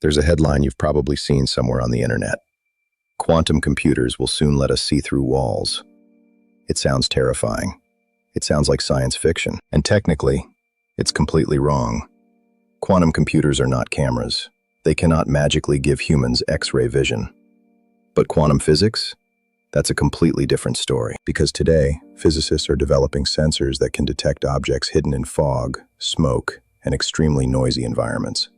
There's a headline you've probably seen somewhere on the internet. Quantum computers will soon let us see through walls. It sounds terrifying. It sounds like science fiction. And technically, it's completely wrong. Quantum computers are not cameras. They cannot magically give humans X-ray vision. But quantum physics? That's a completely different story. Because today, physicists are developing sensors that can detect objects hidden in fog, smoke, and extremely noisy environments.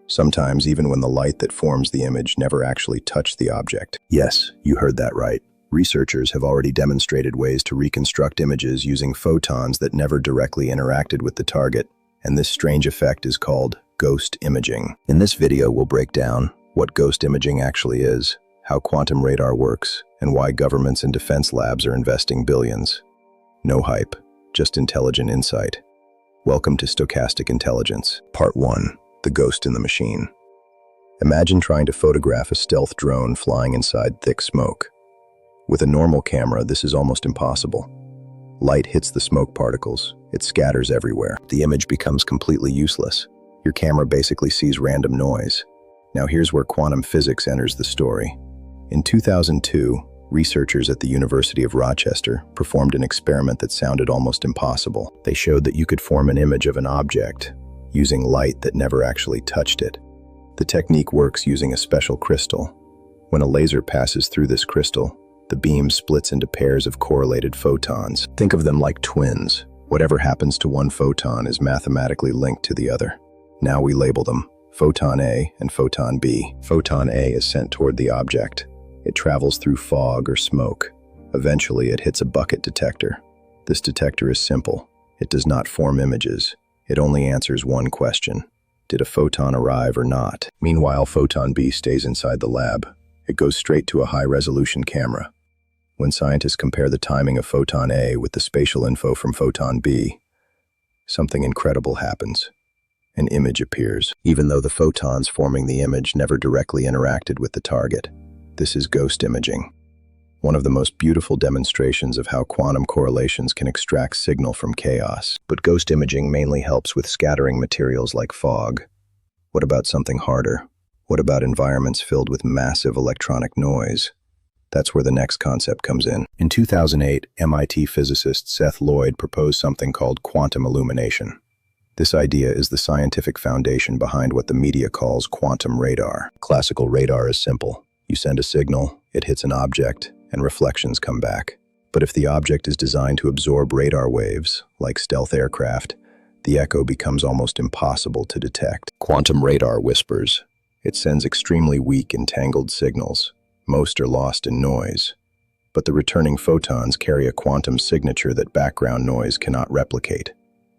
Sometimes even when the light that forms the image never actually touched the object. Yes, you heard that right. Researchers have already demonstrated ways to reconstruct images using photons that never directly interacted with the target, and this strange effect is called ghost imaging. In this video, we'll break down what ghost imaging actually is, how quantum radar works, and why governments and defense labs are investing billions. No hype, just intelligent insight. Welcome to Stochastic Intelligence. Part 1. The ghost in the machine. Imagine trying to photograph a stealth drone flying inside thick smoke. With a normal camera, this is almost impossible. Light hits the smoke particles. It scatters everywhere. The image becomes completely useless. Your camera basically sees random noise. Now here's where quantum physics enters the story. In 2002, researchers at the University of Rochester performed an experiment that sounded almost impossible. They showed that you could form an image of an object using light that never actually touched it. The technique works using a special crystal. When a laser passes through this crystal, the beam splits into pairs of correlated photons. Think of them like twins. Whatever happens to one photon is mathematically linked to the other. Now we label them photon A and photon B. Photon A is sent toward the object. It travels through fog or smoke. Eventually, it hits a bucket detector. This detector is simple. It does not form images. It only answers one question. Did a photon arrive or not? Meanwhile, photon B stays inside the lab. It goes straight to a high-resolution camera. When scientists compare the timing of photon A with the spatial info from photon B, something incredible happens. An image appears, even though the photons forming the image never directly interacted with the target. This is ghost imaging, one of the most beautiful demonstrations of how quantum correlations can extract signal from chaos. But ghost imaging mainly helps with scattering materials like fog. What about something harder? What about environments filled with massive electronic noise? That's where the next concept comes in. In 2008, MIT physicist Seth Lloyd proposed something called quantum illumination. This idea is the scientific foundation behind what the media calls quantum radar. Classical radar is simple. You send a signal, it hits an object, and reflections come back. But if the object is designed to absorb radar waves, like stealth aircraft, the echo becomes almost impossible to detect. Quantum radar whispers. It sends extremely weak, entangled signals. Most are lost in noise. But the returning photons carry a quantum signature that background noise cannot replicate.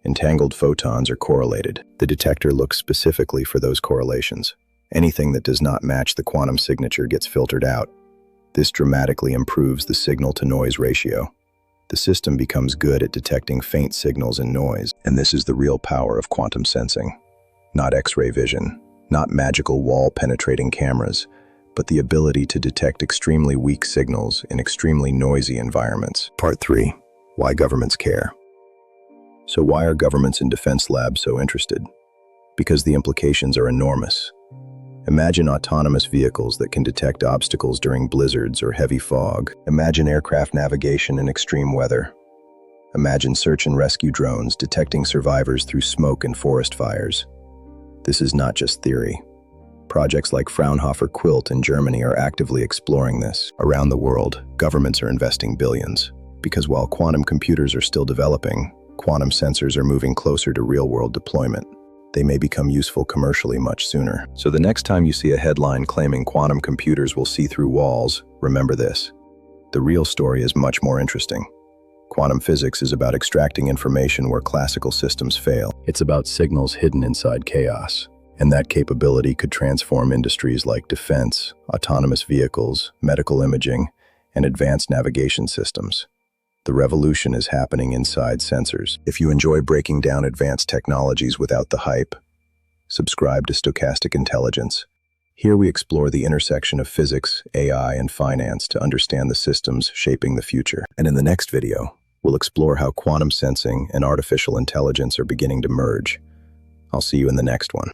Entangled photons are correlated. The detector looks specifically for those correlations. Anything that does not match the quantum signature gets filtered out. This dramatically improves the signal-to-noise ratio. The system becomes good at detecting faint signals and noise, and this is the real power of quantum sensing. Not X-ray vision, not magical wall-penetrating cameras, but the ability to detect extremely weak signals in extremely noisy environments. Part 3. Why governments care. So why are governments and defense labs so interested? Because the implications are enormous. Imagine autonomous vehicles that can detect obstacles during blizzards or heavy fog. Imagine aircraft navigation in extreme weather. Imagine search and rescue drones detecting survivors through smoke and forest fires. This is not just theory. Projects like Fraunhofer Quilt in Germany are actively exploring this. Around the world, governments are investing billions. Because while quantum computers are still developing, quantum sensors are moving closer to real-world deployment. They may become useful commercially much sooner. So the next time you see a headline claiming quantum computers will see through walls, remember this. The real story is much more interesting. Quantum physics is about extracting information where classical systems fail. It's about signals hidden inside chaos. And that capability could transform industries like defense, autonomous vehicles, medical imaging, and advanced navigation systems. The revolution is happening inside sensors. If you enjoy breaking down advanced technologies without the hype, subscribe to Stochastic Intelligence. Here we explore the intersection of physics, AI, and finance to understand the systems shaping the future. And in the next video, we'll explore how quantum sensing and artificial intelligence are beginning to merge. I'll see you in the next one.